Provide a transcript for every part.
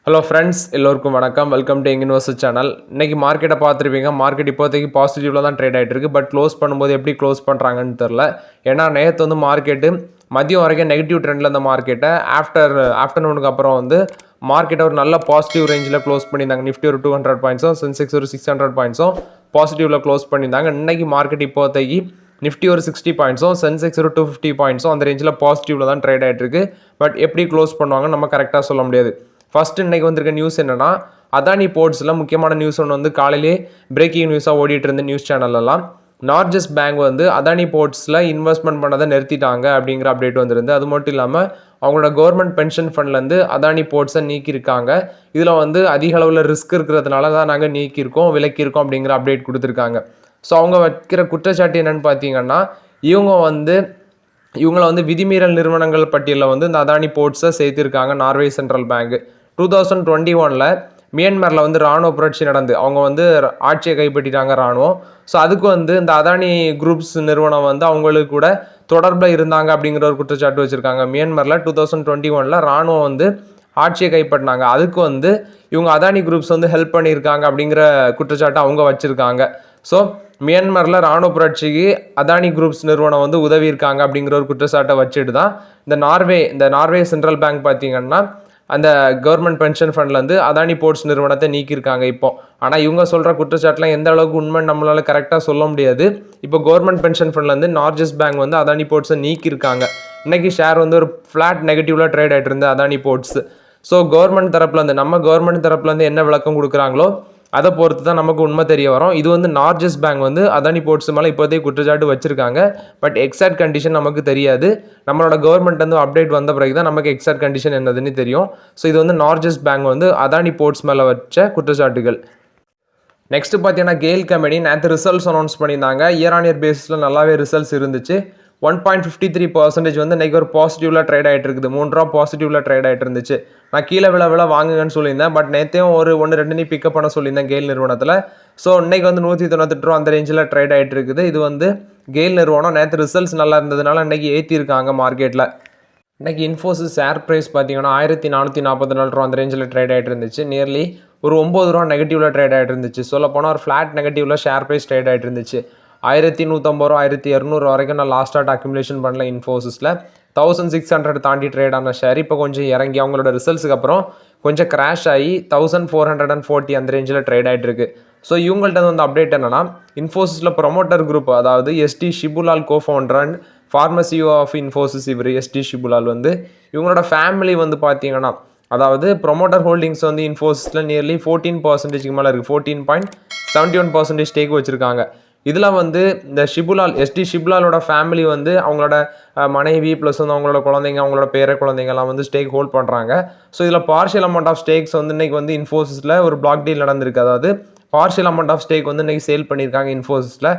Hello friends, எல்லோருக்கும் வணக்கம். Welcome to invest channel. இன்றைக்கி மார்க்கெட்டை பார்த்துருப்பீங்க. மார்க்கெட் இப்போதைக்கு பாசிட்டிவில் தான் ட்ரேட் ஆகிட்டு இருக்குது. பட் க்ளோஸ் பண்ணும்போது எப்படி க்ளோஸ் பண்ணுறாங்கன்னு தெரில. ஏன்னா நேற்று வந்து மார்க்கெட்டு மதியம் வரைக்கும் நெகட்டிவ் ட்ரெண்டில் இருந்த மார்க்கெட்டை ஆஃப்டர்நூனுக்கு அப்புறம் வந்து மார்க்கெட்டை ஒரு நல்ல பாசிட்டிவ் ரேஞ்சில் க்ளோஸ் பண்ணியிருந்தாங்க. நிஃப்டி ஒரு 200 பாயிண்ட்ஸும் சென்செக்ஸ் ஒரு 600 பாயிண்ட்ஸும் பாசிட்டிவில் க்ளோஸ் பண்ணியிருந்தாங்க. இன்றைக்கி மார்க்கெட் இப்போதைக்கு நிஃப்டி ஒரு 60 பாயிண்ட்ஸும் சென்செக்ஸ் ஒரு 250 பாயிண்ட்ஸும் அந்த ரேஞ்சில் பாசிட்டிவில் தான் ட்ரேட் ஆகிட்டு இருக்குது. பட் எப்படி க்ளோஸ் பண்ணுவாங்கன்னு நம்ம கரெக்டாக சொல்ல முடியாது. ஃபஸ்ட்டு இன்றைக்கி வந்திருக்க நியூஸ் என்னென்னா, அதானி போர்ட்ஸில் முக்கியமான நியூஸ் ஒன்று வந்து காலையிலே பிரேக்கிங் நியூஸாக ஓடிட்டு இருந்த நியூஸ் சேனல்லாம் நார்ஜஸ் பேங்க் வந்து அதானி போர்ட்ஸில் இன்வெஸ்ட்மெண்ட் பண்ணதை நிறுத்திட்டாங்க அப்படிங்கிற அப்டேட் வந்துருந்து. அது மட்டும் இல்லாமல் அவங்களோட கவர்மெண்ட் பென்ஷன் ஃபண்ட்லேருந்து அதானி போர்ட்ஸை நீக்கியிருக்காங்க. இதில் வந்து அதிக அளவில் ரிஸ்க் இருக்கிறதுனால தான் நாங்கள் விலக்கியிருக்கோம் அப்படிங்கிற அப்டேட் கொடுத்துருக்காங்க. ஸோ அவங்க வைக்கிற குற்றச்சாட்டு என்னென்னு பார்த்தீங்கன்னா, இவங்கள வந்து விதிமீறல் நிறுவனங்கள் பட்டியலில் வந்து இந்த அதானி போர்ட்ஸை சேர்த்திருக்காங்க நார்வே சென்ட்ரல் பேங்க். 2021 மியான்மரில் வந்து இராணுவ புரட்சி நடந்து அவங்க வந்து ஆட்சியை கைப்பற்றிட்டாங்க இராணுவம். ஸோ அதுக்கு வந்து இந்த அதானி குரூப்ஸ் நிறுவனம் வந்து அவங்களுக்கு கூட தொடர்பில் இருந்தாங்க அப்படிங்கிற ஒரு குற்றச்சாட்டு வச்சுருக்காங்க. மியான்மரில் 2021 இராணுவம் வந்து ஆட்சியை கைப்பற்றினாங்க. அதுக்கு வந்து இவங்க அதானி குரூப்ஸ் வந்து ஹெல்ப் பண்ணியிருக்காங்க அப்படிங்கிற குற்றச்சாட்டு அவங்க வச்சுருக்காங்க. ஸோ மியான்மரில் இராணுவ புரட்சிக்கு அதானி குரூப்ஸ் நிறுவனம் வந்து உதவி இருக்காங்க அப்படிங்கிற ஒரு குற்றச்சாட்டை வச்சுட்டு தான் இந்த நார்வே சென்ட்ரல் பேங்க் பார்த்தீங்கன்னா அந்த கவர்மெண்ட் பென்ஷன் ஃபண்ட்லேருந்து அதானி போர்ட்ஸ் நிறுவனத்தை நீக்கியிருக்காங்க இப்போ. ஆனால் இவங்க சொல்கிற குற்றச்சாட்டுலாம் எந்த அளவுக்கு உண்மை நம்மளால் கரெக்டாக சொல்ல முடியாது. இப்போ கவர்மெண்ட் பென்ஷன் ஃபண்ட்லேருந்து நார்ஜஸ் பேங்க் வந்து அதானி போர்ட்ஸை நீக்கியிருக்காங்க. இன்றைக்கி ஷேர் வந்து ஒரு ஃப்ளாட் நெகட்டிவில் ட்ரேட் ஆகிட்டு இருந்தது அதானி போர்ட்ஸ். ஸோ கவர்மெண்ட் தரப்புலேருந்து என்ன விளக்கம் கொடுக்குறாங்களோ அதை பொறுத்து தான் நமக்கு உண்மை தெரிய வரும். இது வந்து நார்ஜஸ் பேங்க் வந்து அதானி போர்ட்ஸ் மேலே இப்போதைக்கு குற்றச்சாட்டு வச்சுருக்காங்க. பட் எக்ஸாக்ட் கண்டிஷன் நமக்கு தெரியாது. நம்மளோட கவர்மெண்ட் வந்து அப்டேட் வந்த பிறகு தான் நமக்கு எக்ஸாக்ட் கண்டிஷன் என்னதுன்னு தெரியும். ஸோ இது வந்து நார்ஜஸ் பேங்க் வந்து அதானி போர்ட்ஸ் மேலே வச்ச குற்றச்சாட்டுகள். நெக்ஸ்ட்டு பார்த்தீங்கன்னா கெயில் கம்பெனி நேற்று ரிசல்ட்ஸ் அனௌன்ஸ் பண்ணியிருந்தாங்க. இயர் ஆன் இயர் பேஸில் நல்லாவே ரிசல்ட்ஸ் இருந்துச்சு. 1.53% வந்து இன்றைக்கி ஒரு பாசிட்டிவில் ட்ரேட் ஆகிட்டு இருக்குது. 3 ரூபா பாசிட்டிவில் ட்ரேட் ஆகிட்டு இருந்துச்சு. நான் கீழே விழ வாங்குங்கன்னு சொல்லியிருந்தேன். பட் நேற்றையும் ஒரு 1-2 பிக்கப் பண்ண சொல்லியிருந்தேன் கெயில் நிறுவனத்தில். ஸோ இன்றைக்கி வந்து 198 ரூபா அந்த ரேஞ்சில் ட்ரேட் ஆகிட்டு இருக்குது. இது வந்து கெயில் நிறுவனம் நேற்று ரிசல்ட்ஸ் நல்லா இருந்ததுனால இன்றைக்கி ஏற்றிருக்காங்க மார்க்கெட்டில். இன்றைக்கி இன்ஃபோசிஸ் ஷேர் ப்ரைஸ் பார்த்தீங்கன்னா 1444 ரூபா அந்த ரேஞ்சில் ட்ரேட் ஆகிட்டு இருந்துச்சு. நியர்லி ஒரு 9 ரூபா நெகட்டிவில் ட்ரேட் ஆகிட்டு இருந்துச்சு. சொல்ல போனால் ஒரு ஃப்ளாட் நெகட்டிவில் ஷேர் ப்ரைஸ் ட்ரேட் ஆகிட்டு இருந்துச்சு. 1150 ரூபா 1200 வரைக்கும் நான் லாஸ்ட்டாக அக்யூமுலேஷன் பண்ணல. இன்ஃபோசிஸில் 1600 தாண்டி ட்ரேட் ஆன ஷேர் இப்போ கொஞ்சம் இறங்கி அவங்களோட ரிசல்ட்ஸுக்கு அப்புறம் கொஞ்சம் கிராஷ் ஆகி 1440 அந்த ரேஞ்சில் ட்ரேட் ஆகிட்டு இருக்கு. ஸோ இவங்கள்ட்ட வந்து அப்டேட் என்னன்னா, இன்ஃபோசிஸில் ப்ரொமோட்டர் குரூப், அதாவது எஸ்டி ஷிபுலால் கோஃபவுண்டர் அண்ட் ஃபார்மசி ஆஃப் இன்ஃபோசிஸ், இவர் எஸ்டி ஷிபுலால் வந்து இவங்களோட ஃபேமிலி வந்து பார்த்தீங்கன்னா, அதாவது ப்ரொமோட்டர் ஹோல்டிங்ஸ் வந்து இன்ஃபோசிஸில் நியர்லி 14% மேலே இருக்குது. 14.71% ஸ்டேக் வச்சுருக்காங்க. இதில் வந்து இந்த எஸ்டி ஷிபுலாலோட ஃபேமிலி வந்து அவங்களோட மனைவி ப்ளஸ் வந்து அவங்களோட குழந்தைங்க, அவங்களோட குழந்தைங்கலாம் வந்து ஸ்டேக் ஹோல்ட் பண்ணுறாங்க. ஸோ இதில் பார்ஷியல் அமௌண்ட் ஆஃப் ஸ்டேக்ஸ் வந்து இன்றைக்கி வந்து இன்ஃபோசிஸில் ஒரு பிளாக் டீல் நடந்திருக்கு. அதாவது பார்ஷியல் அமௌண்ட் ஆஃப் ஸ்டேக் வந்து இன்றைக்கி சேல் பண்ணியிருக்காங்க இன்ஃபோசிஸில்.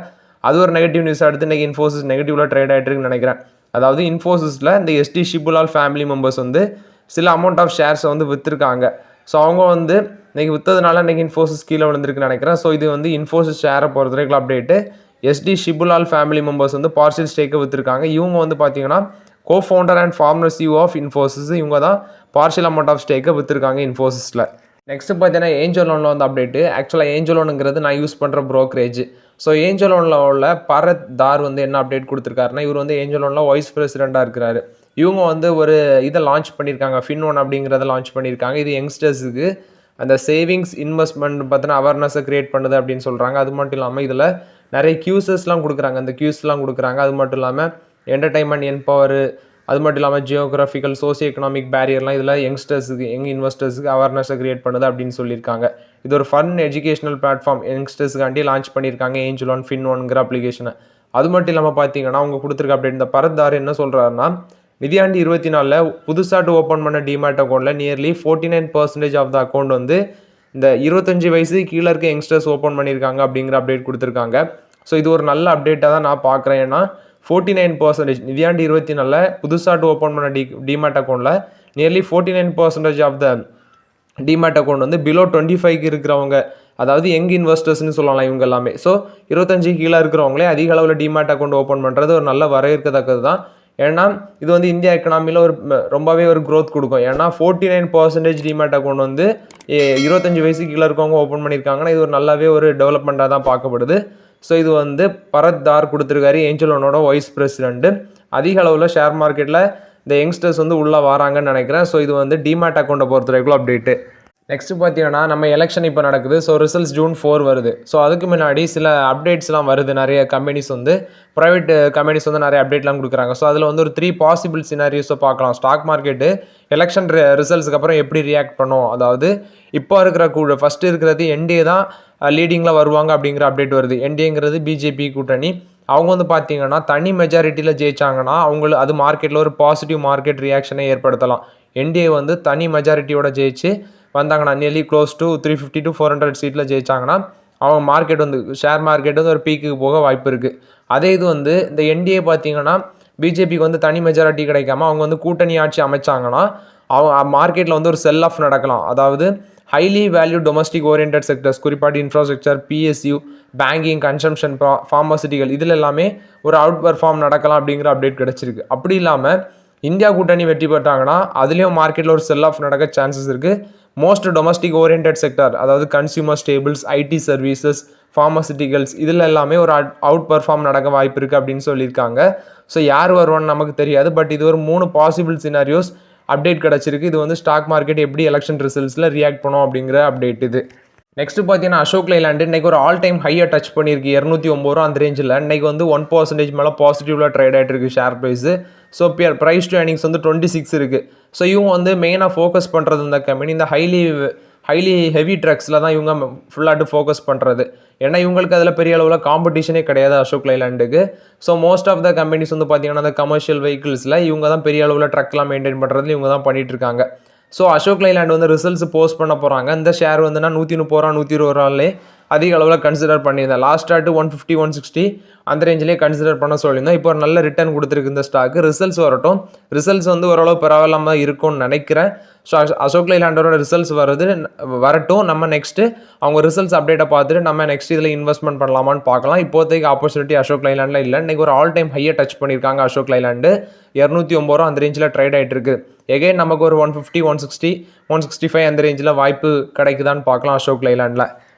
அது ஒரு நெகட்டிவ் நியூஸ் எடுத்து இன்றைக்கி இன்ஃபோசிஸ் நெகட்டிவில் ட்ரேட் ஆகிட்டு இருக்குன்னு நினைக்கிறேன். அதாவது இன்ஃபோசிஸில் இந்த எஸ்டி ஷிபுலால் ஃபேமிலி மெம்பர்ஸ் வந்து சில அமௌண்ட் ஆஃப் ஷேர்ஸை வந்து விற்றுருக்காங்க. ஸோ அவங்க வந்து இன்றைக்கி விற்றதுனால இன்றைக்கி இன்ஃபோசிஸ் கீழே விழுந்திருக்குன்னு நினைக்கிறேன். ஸோ இது வந்து இன்ஃபோசிஸ் ஷேரை பொறுத்த வரைக்கும் update. SD Shibulal family members வந்து பார்ஷியல் ஸ்டேக்கை விற்றுருக்காங்க. இவங்க வந்து பார்த்தீங்கன்னா cofounder and former CEO of Infosys. இவங்க தான் பார்ஷியல் அமௌண்ட் ஆஃப் ஸ்டேக்கை விற்றுருக்காங்க இன்ஃபோசிஸில். நெக்ஸ்ட்டு பார்த்தீங்கன்னா ஏஞ்சல் லோனில் வந்து அப்டேட்டு. ஆக்சுவலாக ஏஞ்சல் லோனுங்கிறது நான் யூஸ் பண்ணுற ப்ரோக்கரேஜ். ஸோ ஏஞ்சல் லோனில் உள்ள பரத் தார் வந்து என்ன அப்டேட் கொடுத்துருக்காருன்னா, இவர் வந்து ஏஞ்சல் லோனில் வைஸ் பிரசிடெண்ட்டாக இருக்கிறாரு. இவங்க வந்து ஒரு இதை லான்ச் பண்ணியிருக்காங்க, ஃபின்1 அப்படிங்கிறத லான்ச் பண்ணியிருக்காங்க. இது யங்ஸ்டர்ஸுக்கு அந்த சேவிங்ஸ் இன்வெஸ்ட்மெண்ட் பார்த்தினா அவேர்னஸை க்ரியேட் பண்ணுது அப்படின்னு சொல்கிறாங்க. அது மட்டும் இல்லாமல் இதில் நிறைய கியூஸஸ்லாம் கொடுக்குறாங்க. அந்த கியூஸ்லாம் கொடுக்குறாங்க. அது மட்டும் இல்லாமல் என்டர்டைன்மெண்ட், என்பவர், அது மட்டும் இல்லாமல் ஜியோகிராஃபிக்கல், சோசியோ எக்கனாமிக் பேரியர்லாம் இதில் யங்ஸ்டர்ஸுக்கு இன்வெஸ்டர்ஸுக்கு அவேர்னஸை க்ரியேட் பண்ணுது அப்படின்னு சொல்லியிருக்காங்க. இது ஒரு ஃபன் எஜுகேஷனல் பிளாட்ஃபார்ம் யங்ஸ்டர்ஸுக்காண்டி லான்ச் பண்ணியிருக்காங்க ஏஞ்சல் லோன் ஃபின்1ங்கிற அப்ளிகேஷனை. அது மட்டும் இல்லாமல் பார்த்தீங்கன்னா அவங்க கொடுத்துருக்க அப்டேட் இந்த பரத்தார் என்ன சொல்கிறாருன்னா, நிதியாண்டு 24 புதுசாக ஓப்பன் பண்ண டிமேட் அக்கௌண்ட்டில் நியர்லி 49% ஆஃப் த அக்கௌண்ட் வந்து இந்த 25 வயசு கீழே இருக்க யங்ஸ்டர்ஸ் ஓப்பன் பண்ணியிருக்காங்க அப்படிங்கிற அப்டேட் கொடுத்துருக்காங்க. ஸோ இது ஒரு நல்ல அப்டேட்டாக தான் நான் பார்க்குறேன். ஏன்னா 49% நிதியாண்டு 24 புதுசாக ஓப்பன் பண்ண டிமேட் அக்கௌண்ட்டில் nearly 49% of the demat account வந்து பிலோ 25க்கு இருக்கிறவங்க, அதாவது யங் இன்வெஸ்டர்ஸ்னு சொல்லலாம் இவங்க எல்லாமே. ஸோ 25 கீழே இருக்கிறவங்களே அதிக அளவில் டிமேட் அக்கௌண்ட் ஓப்பன் பண்ணுறது ஒரு நல்ல வரவேற்கத்தக்கது தான். ஏன்னா இது வந்து இந்தியா எக்கனாமியில் ஒரு ரொம்பவே ஒரு க்ரோத் கொடுக்கும். ஏன்னா 49% டிமேட் அக்கௌண்ட் வந்து 25 வயசுக்கு கீழே இருக்கவங்க ஓப்பன் பண்ணியிருக்காங்கன்னா இது ஒரு நல்லாவே ஒரு டெவலப்மெண்ட்டாக தான் பார்க்கப்படுது. ஸோ இது வந்து பரத் தார் கொடுத்துருக்காரு, ஏஞ்சல் ஒன்னோட வைஸ் பிரசிடென்ட்டு. அதிக அளவில் ஷேர் மார்க்கெட்டில் இந்த யங்ஸ்டர்ஸ் வந்து உள்ளே வராங்கன்னு நினைக்கிறேன். ஸோ இது வந்து டிமேட் அக்கௌண்ட்டை பொறுத்த வரைக்கும் அப்டேட்டு. நெக்ஸ்ட்டு பார்த்தீங்கன்னா நம்ம எலெக்ஷன் இப்போ நடக்குது. ஸோ ரிசல்ட்ஸ் June 4 வருது. ஸோ அதுக்கு முன்னாடி சில அப்டேட்ஸ்லாம் வருது. நிறைய கம்பெனிஸ் வந்து ப்ரைவேட் கம்பெனிஸ் வந்து நிறைய அப்டேட்லாம் கொடுக்குறாங்க. ஸோ அதில் வந்து ஒரு 3 பாசிபிள் சினாரியோஸை பார்க்கலாம். ஸ்டாக் மார்க்கெட்டு எலெக்ஷன் ரிசல்ட்ஸ்க்கு அப்புறம் எப்படி ரியாக்ட் பண்ணும், அதாவது இப்போ இருக்கிற ஃபஸ்ட்டு இருக்கிறது என்டிஏ தான் லீடிங்கில் வருவாங்க அப்படிங்கிற அப்டேட் வருது. என்டிஏங்கிறது பிஜேபி கூட்டணி. அவங்க வந்து பார்த்தீங்கன்னா தனி மெஜாரிட்டியில் ஜெயிச்சாங்கன்னா அது மார்க்கெட்டில் ஒரு பாசிட்டிவ் மார்க்கெட் ரியாக்ஷனை ஏற்படுத்தலாம். என்டிஏ வந்து தனி மெஜாரிட்டியோட ஜெயிச்சு வந்தாங்கன்னா நியர்லி க்ளோஸ் டு 350 to 400 சீட்டில் ஜெயிச்சாங்கன்னா அவங்க மார்க்கெட் வந்து ஷேர் மார்க்கெட் வந்து ஒரு பீக்குக்கு போக வாய்ப்பு இருக்குது. அதே இது வந்து இந்த என்டிஏ பார்த்தீங்கன்னா பிஜேபிக்கு வந்து தனி மெஜாரிட்டி கிடைக்காம அவங்க வந்து கூட்டணி ஆட்சி அமைச்சாங்கன்னா அவங்க மார்க்கெட்டில் வந்து ஒரு செல் ஆஃப் நடக்கலாம். அதாவது highly value domestic orient sectors, குறிப்பாக infrastructure, PSU, banking, consumption, pharmaceutical இதில் எல்லாமே ஒரு அவுட் பர்ஃபார்ம் நடக்கலாம் அப்படிங்கிற அப்டேட் கிடச்சிருக்கு. அப்படி இல்லாமல் இந்தியா கூட்டணி வெற்றி பெற்றாங்கன்னா அதுலேயும் மார்க்கெட்டில் ஒரு செல் ஆஃப் நடக்க சான்சஸ் இருக்குது. மோஸ்ட் டொமஸ்டிக் ஓரியன்ட் செக்டர், அதாவது கன்சியூமர் ஸ்டேபிள்ஸ், ஐடி சர்வீசஸ், ஃபார்மசிட்டிகல்ஸ் இதில் எல்லாமே ஒரு அவுட் பர்ஃபார்ம் நடக்க வாய்ப்பு இருக்குது அப்படின்னு சொல்லியிருக்காங்க. ஸோ யார் வருவான்னு நமக்கு தெரியாது. பட் இது ஒரு 3 பாசிபிள் சினாரியோஸ் அப்டேட் கிடச்சிருக்கு. இது வந்து ஸ்டாக் மார்க்கெட் எப்படி எலெக்ஷன் ரிசல்ட்ஸில் ரியாக்ட் பண்ணும் அப்படிங்கிற அப்டேட் இது. நெக்ஸ்ட் பார்த்தீங்கன்னா அசோக் லைலாண்டு இன்றைக்கி ஒரு ஆல் டைம் ஹையை டச் பண்ணியிருக்கு. 209 ரூபா அந்த ரேஞ்சில். இன்றைக்கி வந்து 1% மேலே பாசிட்டிவில் ட்ரேட் ஆகிட்டு இருக்குது share price. So price to earnings வந்து 26 இருக்குது. ஸோ இவங்க வந்து மெயினாக ஃபோக்கஸ் பண்ணுறது இந்த கம்பெனி இந்த ஹைலி ஹெவி ட்ரக்ஸில் தான் இவங்க ஃபுல்லாட்டு ஃபோக்கஸ் பண்ணுறது. ஏன்னா இவங்களுக்கு அதில் பெரிய அளவில் காம்படிஷனே கிடையாது அசோக் லைலாண்டுக்கு. So most of the companies வந்து பார்த்தீங்கன்னா அந்த கமர்ஷியல் வெஹிக்கிள்ஸில் இவங்க தான் பெரிய அளவில் ட்ரக்லாம் மெயின்டைன் பண்ணுறதுல இவங்க தான் பண்ணிகிட்ருக்காங்க. ஸோ அசோக் லைலாண்ட் வந்து ரிசல்ட்ஸ் போஸ்ட் பண்ண போகிறாங்க. இந்த ஷேர் வந்து நான் 130 ரூபா 120 ரூபாலே அதிக அளவில் கன்சிடர் பண்ணியிருந்தேன். லாஸ்ட் ஆட்டு 150 160 அந்த ரேஞ்சிலேயே கன்சிடர் பண்ண சொல்லியிருந்தேன். இப்போ ஒரு நல்ல ரிட்டர்ன் கொடுத்துருக்கு இந்த ஸ்டாக்கு. ரிசல்ட்ஸ் வரட்டும். ரிசல்ட்ஸ் வந்து ஓரளவு பரவாயில்லாமல் இருக்கும்னு நினைக்கிறேன். ஸோ அசோக் லைலாண்டோட ரிசல்ட்ஸ் வரட்டும். நம்ம நெக்ஸ்ட்டு அவங்க ரிசல்ட்ஸ் அப்டேட்டை பார்த்துட்டு நம்ம நெக்ஸ்ட் இதில் இன்வெஸ்ட்மெண்ட் பண்ணலாமான்னு பார்க்கலாம். இப்போதைக்கு ஆப்பர்ச்சுனிட்டி அசோக் லைலாண்டில் இல்லை. இன்றைக்கி ஒரு ஆல் டைம் ஹையை டச் பண்ணியிருக்காங்க அசோக் லைலாண்டு. 209 ரூபா அந்த ரேஞ்சில் ட்ரேட் ஆகிட்டு இருக்கு. எகைன் நமக்கு ஒரு 150 160 165 அந்த ரேஞ்சில் வாய்ப்பு கிடைக்குதான்னு பார்க்கலாம் அசோக் லைலாண்டில்.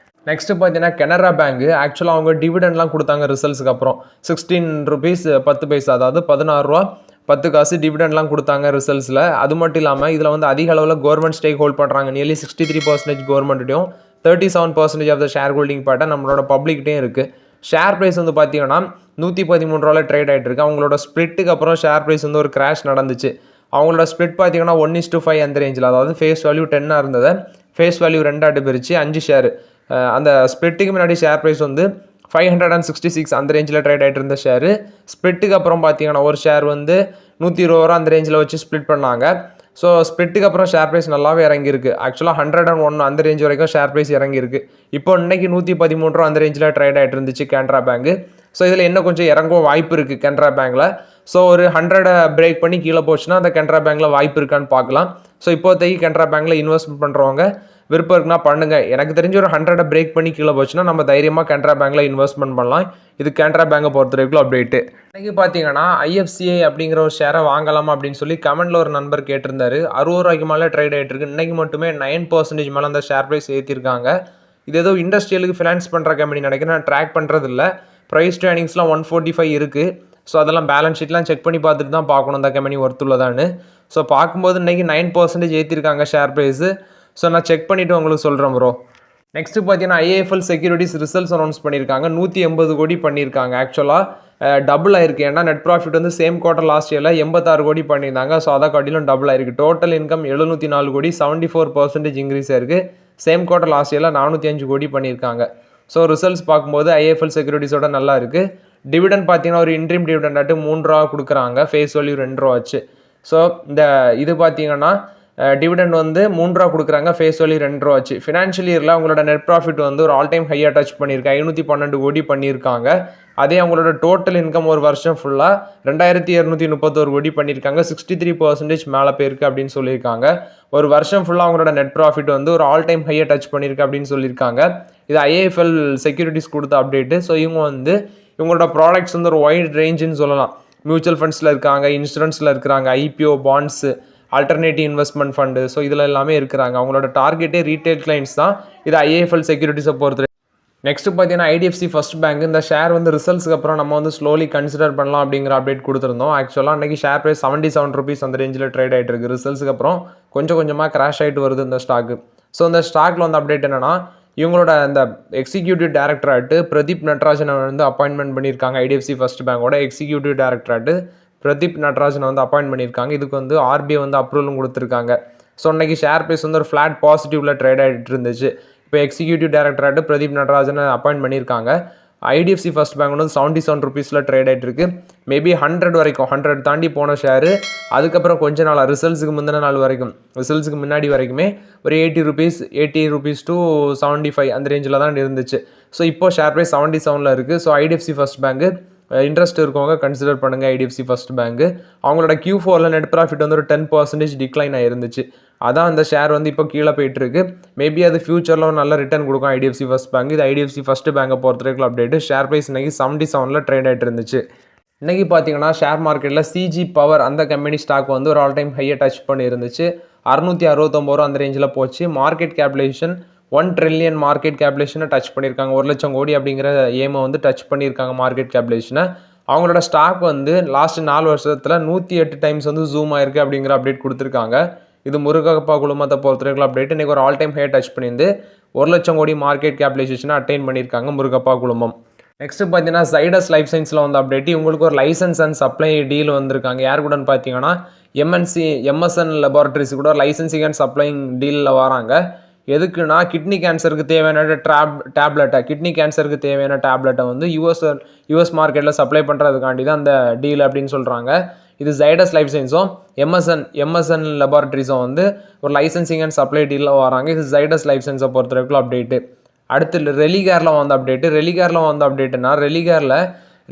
நெக்ஸ்ட்டு பார்த்தீங்கன்னா கனரா பேங்க் ஆக்சுவலாக அவங்க டிவிடெண்ட்லாம் கொடுத்தாங்க ரிசல்ட்ஸுக்கு அப்புறம். 16 rupees 10 பைசா, அதாவது 16 ரூபா 10 காசு டிவிடெண்ட்லாம் கொடுத்தாங்க ரிசல்ட்ஸில். அது மட்டும் இல்லாமல் இதில் வந்து அதிக அளவில் கவர்மெண்ட் ஸ்டேக் ஹோல்ட் பண்ணுறாங்க. நியர்லி 63% கவர்மெண்ட்டையும் 37% ஆஃப் த ஷேர் ஹோல்டிங் பார்ட்டை நம்மளோட பப்ளிக்கிட்டையும் இருக்குது. ஷேர் ப்ரைஸ் வந்து பார்த்தீங்கன்னா 113 ரூபாவில் ட்ரேட் ஆகிட்டு இருக்கு. அவங்களோட ஸ்ப்ளிட்டுக்கு அப்புறம் ஷேர் ப்ரைஸ் வந்து ஒரு கிராஷ் நடந்துச்சு. அவங்களோட ஸ்ப்ளிட் பார்த்தீங்கன்னா 1:5 அந்த ரேஞ்சில், அதாவது ஃபேஸ் வேல்யூ 10 இருந்தது, ஃபேஸ் வேல்யூ 2 பிரித்து 5 ஷேர். அந்த ஸ்ப்ளிட்டுக்கு முன்னாடி ஷேர் ப்ரைஸ் வந்து 566 அந்த ரேஞ்சில் ட்ரேட் ஆகிட்டு இருந்த ஷேரு. ஸ்ப்ளிட்டுக்கு அப்புறம் பார்த்தீங்கன்னா ஒரு ஷேர் வந்து 120 ரூபா அந்த ரேஞ்சில் வச்சு ஸ்ப்ளிட் பண்ணாங்க. ஸோ ஸ்ப்ளிட்டுக்கு அப்புறம் ஷேர் ப்ரைஸ் நல்லாவே இறங்கியிருக்கு. ஆக்சுவலாக 101 அந்த ரேஞ்ச் வரைக்கும் ஷேர் ப்ரைஸ் இறங்கியிருக்கு. இப்போ இன்றைக்கி 113 ரூபா அந்த ரேஞ்சில் ட்ரேட் ஆகிட்டு இருந்துச்சு கனரா பேங்க். ஸோ இதில் இன்னும் கொஞ்சம் இறங்கவும் வாய்ப்பு இருக்குது கனரா பேங்க்கில். ஸோ ஒரு 100 பிரேக் பண்ணி கீழே போச்சுன்னா அந்த கனரா பேங்க்கில் வாய்ப்பு இருக்கான்னு பார்க்கலாம். ஸோ இப்போதைக்கு கனரா பேங்க்கில் இன்வெஸ்ட்மெண்ட் பண்ணுறவங்க விருப்பம் இருக்குன்னா பண்ணுங்கள். எனக்கு தெரிஞ்ச ஒரு 100 பிரேக் பண்ணி கீழே போச்சுன்னா நம்ம தைரியமாக கனரா பேங்க்கில் இன்வெஸ்ட்மெண்ட் பண்ணலாம். இது கனரா பேங்கை பொறுத்த வரைக்கும் அப்டேட்டு. இன்றைக்கி பார்த்தீங்கன்னா ஐஎஃப்சிஐ அப்படிங்கிற ஒரு ஷேரை வாங்கலாமா அப்படின்னு சொல்லி கமெண்ட்டில் ஒரு நண்பர் கேட்டிருந்தாரு. 60 ரூபாய்க்கு மேலே ட்ரேட் ஆகிட்டு இருக்கு. இன்றைக்கி மட்டுமே 9% மேலே அந்த ஷேர் ப்ரைஸ் ஏற்றிருக்காங்க. இது ஏதோ இண்டஸ்ட்ரியலுக்கு ஃபினான்ஸ் பண்ணுற கம்பெனி நினைக்கிறேன். நான் ட்ராக் பண்ணுறது இல்லை. ப்ரைஸ் டு ஏர்னிங்ஸ்லாம் 145 இருக்குது. ஸோ அதெல்லாம் பேலன்ஸ் ஷீட்லாம் செக் பண்ணி பார்த்துட்டு தான் பார்க்கணும் இந்த கம்பெனி ஒர்த்துள்ளதான்னு. ஸோ பார்க்கும்போது இன்றைக்கி 9% ஏற்றிருக்காங்க ஷேர் ப்ரைஸு. ஸோ நான் செக் பண்ணிவிட்டு உங்களுக்கு சொல்கிறேன் ப்ரோ. நெக்ஸ்ட்டு பார்த்தீங்கன்னா ஐஏஎஃப்எல் செக்யூரிட்டிஸ் ரிசல்ட்ஸ் அனௌன்ஸ் பண்ணியிருக்காங்க. 180 கோடி பண்ணியிருக்காங்க. ஆக்சுவலாக டபுள் ஆயிருக்கு. ஏன்னா நெட் ப்ராஃபிட் வந்து சேம் குவார்ட்டர் லாஸ்ட் இயரில் 86 கோடி பண்ணியிருந்தாங்க. ஸோ அதை காட்டிலும் டபுள் ஆயிருக்கு. டோட்டல் இன்கம் 704 கோடி 74% இன்க்ரீஸ் ஆயிருக்கு. சேம் குவார்ட்டர் லாஸ்ட் இயரில் 405 கோடி பண்ணியிருக்காங்க. ஸோ ரிசல்ட்ஸ் பார்க்கும்போது ஐஏஎஃப்எல் செக்யூரிட்டிஸோட நல்லா இருக்குது. டிவிடெண்ட் பார்த்தீங்கன்னா ஒரு இன்ட்ரீம் டிவிடெண்டாட்டு 3 ரூபா கொடுக்குறாங்க. ஃபேஸ் வேல்யூ 2 ரூபா ஆச்சு. ஸோ இந்த இது பார்த்தீங்கன்னா டிவிடெண்ட் வந்து 3 ரூபா கொடுக்குறாங்க. ஃபேஸ் வேல்யூ 2 ரூபா ஆச்சு. ஃபினான்ஷியல் இயரில் அவங்களோட நெட் ப்ராஃபிட் வந்து ஒரு ஆல் டைம் ஹையாக டச் பண்ணியிருக்கு. 512 கோடி பண்ணியிருக்காங்க. அதே அவங்களோட டோட்டல் இன்கம் ஒரு வருஷம் ஃபுல்லாக 2231 கோடி பண்ணியிருக்காங்க. 63% மேலே போயிருக்கு அப்படின்னு சொல்லியிருக்காங்க. ஒரு வருஷம் ஃபுல்லாக அவங்களோட நெட் ப்ராஃபிட் வந்து ஒரு ஆல் டைம் ஹையை டச் பண்ணியிருக்கு அப்படின்னு சொல்லியிருக்காங்க. இது ஐஏஎஃப்எல் செக்யூரிட்டிஸ் கொடுத்த அப்டேட்டு. ஸோ இவங்க வந்து இவங்களோட ப்ராடக்ட்ஸ் வந்து ஒரு வைட் ரேஞ்சுன்னு சொல்லலாம். மியூச்சுவல் ஃபண்ட்ஸில் இருக்காங்க, இன்சூரன்ஸில் இருக்கிறாங்க, IPO, bonds, alternative investment fund. So இதில் எல்லாமே இருக்கிறாங்க. அவங்களோட டார்கெட்டே ரீட்டைல் கிளைண்ட்ஸ் தான். இது ஐஏஎஃப்எல் செக்யூரிட்டிஸை பொறுத்து. நெக்ஸ்ட் பார்த்தீங்கன்னா ஐடிஎஃப்சி ஃபர்ஸ்ட் பேங்க். இந்த ஷேர் வந்து ரிசல்ட்ஸ்க்கு அப்புறம் நம்ம வந்து ஸ்லோலி கன்சிடர் பண்ணலாம் அப்படிங்கிற அப்டேட் கொடுத்துருந்தோம். ஆக்சுவலாக அன்றைக்கி ஷேர் ப்ரைஸ் 77 ருபீஸ் அந்த ரேஞ்சில் ட்ரேட் ஆகிட்டு இருக்குது. ரிசல்ட்ஸ்க்கு அப்புறம் கொஞ்சம் கொஞ்சமாக கிராஷ் ஆகிட்டு வருது இந்த ஸ்டாக்கு. ஸோ இந்த ஸ்டாக்கில் வந்து அப்டேட் என்னன்னா, இவங்களோட இந்த எக்ஸிக்யூட்டிவ் டைரக்டராட்டு பிரதீப் நட்ராஜனை வந்து அப்பாயின்மெண்ட் பண்ணியிருக்காங்க. ஐடிஎஃப்சி ஃபர்ஸ்ட் பேங்கோட எக்ஸிக்யூட்டிவ் டைரக்டராட்டு பிரதீப் நட்ராஜனை வந்து அப்பாயின்ட் பண்ணியிருக்காங்க. இதுக்கு வந்து ஆர்பிஐ வந்து அப்ரூவலும் கொடுத்துருக்காங்க. ஸோ அன்றைக்கி ஷேர் ப்ரைஸ் வந்து ஒரு ஃப்ளாட் பாசிட்டிவில் ட்ரேட் ஆகிட்டு இருந்துச்சு. இப்போ எக்ஸிக்யூட்டிவ் டைரக்டராட்டு பிரதீப் நட்ராஜனை அப்பாயின்ட் பண்ணியிருக்காங்க. ஐடிஎஃப்சி ஃபர்ஸ்ட் பேங்க் வந்து 77 ருபீஸில் ட்ரேட் ஆகிட்டு இருக்கு. மேபி 100 வரைக்கும் 100 தாண்டி போன ஷேரு. அதுக்கப்புறம் கொஞ்ச நாள் ரிசல்ட்ஸுக்கு முந்தின நாள் வரைக்கும், ரிசல்ட்ஸுக்கு முன்னாடி வரைக்குமே ஒரு 80 ருபீஸ் டு 75 அந்த ரேஞ்சில் தான் இருந்துச்சு. ஸோ இப்போ ஷேர் ப்ரைஸ் 77ல் இருக்குது. So IDFC first bank interest இருக்கவங்க கன்சிடர் பண்ணுங்கள். ஐடிஎஃப்சி ஃபர்ஸ்ட் பேங்க் அவங்களோட Q4ல் நெட் ப்ராஃபிட் வந்து ஒரு 10% டிக்ளைன் ஆகிருந்துச்சு. அதான் அந்த ஷேர் வந்து இப்போ கீழே போயிட்டுருக்கு. மேபி அது ஃபியூச்சரில் ஒரு நல்ல ரிட்டர்ன் கொடுக்கும் ஐடிஎஃப்சி ஃபர்ஸ்ட் பேங்க். இது ஐடிஎஃப்சி ஃபர்ஸ்ட் பேங்கை பொறுத்தவரைக்கும் அப்டேட்டு. ஷேர் ப்ரைஸ் இன்றைக்கி 77ல் ட்ரேட் ஆகிட்டு இருந்துச்சு. இன்றைக்கி பார்த்தீங்கன்னா ஷேர் மார்க்கெட்டில் சிஜி பவர் அந்த கம்பெனி ஸ்டாக் வந்து ஒரு ஆல் டைம் ஹையை டச் பண்ணி இருந்துச்சு. 669 ரூபா அந்த ரேஞ்சில் போச்சு. மார்க்கெட் கேபிலேஷன் 1 ட்ரில்லியன் மார்க்கெட் கேபிலேஷனை டச் பண்ணியிருக்காங்க. 1 லட்சம் கோடி அப்படிங்கிற ஏமை வந்து டச் பண்ணியிருக்காங்க மார்க்கெட் கேபிலேஷனை. அவங்களோட ஸ்டாக் வந்து லாஸ்ட் 4 வருஷத்தில் 108 டைம்ஸ் வந்து ஜூம் ஆயிருக்கு அப்படிங்கிற அப்டேட் கொடுத்துருக்காங்க. இது முருகப்பா குழுமத்தை பொறுத்தவரைக்கும் அப்டேட். இன்றைக்கி ஒரு ஆல் டைம் ஹை டச் பண்ணியிருந்து 1 லட்சம் கோடி மார்க்கெட் கேபிலேஷனை அட்டைன் பண்ணியிருக்காங்க முருகப்பா குழுமம். நெக்ஸ்ட் பார்த்தீங்கன்னா ஜைடஸ் லைஃப் சயின்ஸில் வந்து அப்டேட். இவங்களுக்கு ஒரு லைசன்ஸ் அண்ட் சப்ளை டீல் வந்திருக்காங்க. யார் கூட பார்த்தீங்கன்னா எம்எஸ்என் லெபார்ட்ரிஸ் கூட லைசன்சிங் அண்ட் சப்ளைங் டீலில் வராங்க. எதுக்குன்னா கிட்னி கேன்சருக்கு தேவையான கிட்னி கேன்சருக்கு தேவையான டேப்லெட்டை வந்து யூஎஸ் மார்க்கெட்டில் சப்ளை பண்ணுறதுக்காண்டி தான் அந்த டீல் அப்படின்னு சொல்கிறாங்க. இது ஜைடஸ் லைஃப் சயின்ஸும் எம்எஸ்என் லெபார்ட்ரிஸும் வந்து ஒரு லைசன்சிங் அண்ட் சப்ளை டீலில் வராங்க. இது ஜைடஸ் லைஃப் சயின்ஸை பொறுத்தவரைக்கும் அப்டேட்டு. அடுத்து ரெலிகேரில் வந்த அப்டேட்டு.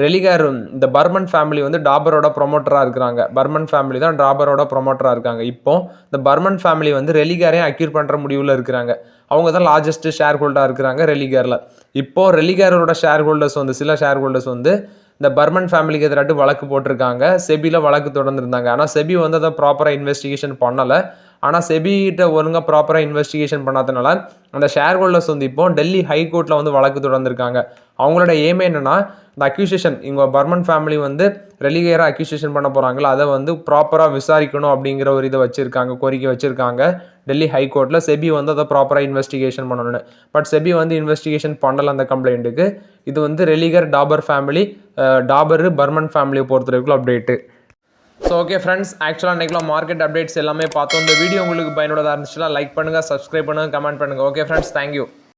ரெலிகேர் இந்த பர்மன் ஃபேமிலி வந்து டாபரோட ப்ரொமோட்டராக இருக்கிறாங்க. பர்மன் ஃபேமிலி தான் டாபரோட ப்ரொமோட்டராக இருக்காங்க. இப்போ இந்த பர்மன் ஃபேமிலி வந்து ரெலிகேரையும் அக்யூர் பண்ணுற முடிவில் இருக்கிறாங்க. அவங்க தான் லார்ஜஸ்ட் ஷேர் ஹோல்டராக இருக்கிறாங்க ரெலிகேரில். இப்போது ரெலிகேரோட ஷேர் ஹோல்டர்ஸ் வந்து சில ஷேர் ஹோல்டர்ஸ் வந்து இந்த பர்மன் ஃபேமிலிக்கு எதிராட்டு வழக்கு போட்டிருக்காங்க. செபியில் வழக்கு தொடர்ந்துருந்தாங்க. ஆனால் செபி வந்து அதை ப்ராப்பராக இன்வெஸ்டிகேஷன் பண்ணலை. ஆனால் செபிகிட்ட ஒழுங்காக ப்ராப்பராக இன்வெஸ்டிகேஷன் பண்ணாதனால அந்த ஷேர் ஹோல்டர்ஸ் வந்து இப்போ டெல்லி ஹைகோர்ட்டில் வந்து வழக்கு தொடர்ந்துருக்காங்க. அவங்களோட எய்மே என்னென்னா, இந்த அக்யூசேஷன் இவங்க பர்மன் ஃபேமிலி வந்து ரெலிகேராக அக்யூசேஷன் பண்ண போகிறாங்களோ அதை வந்து ப்ராப்பராக விசாரிக்கணும் அப்படிங்கிற ஒரு இதை வச்சுருக்காங்க, கோரிக்கை வச்சுருக்காங்க டெல்லி ஹைகோர்ட்டில். செபி வந்து அதை ப்ராப்பராக இன்வெஸ்டிகேஷன் பண்ணணும்னு. பட் செபி வந்து இன்வெஸ்டிகேஷன் பண்ணலை அந்த கம்ப்ளைண்ட்டுக்கு. இது வந்து ரெலிகேர் பர்மன் ஃபேமிலியை பொறுத்தவரைக்கும் அப்டேட்டு. ஸோ ஓகே ஃப்ரெண்ட்ஸ், ஆக்சுவலாக இன்றைக்குள்ள மார்க்கெட் அப்டேட்ஸ் எல்லாமே பார்த்தோம். இந்த வீடியோ உங்களுக்கு பயனுள்ளதாக இருந்துச்சுன்னா லைக் பண்ணுங்கள், சப்ஸ்கிரைப் பண்ணுங்கள், கமெண்ட் பண்ணுங்கள். Okay friends, thank you.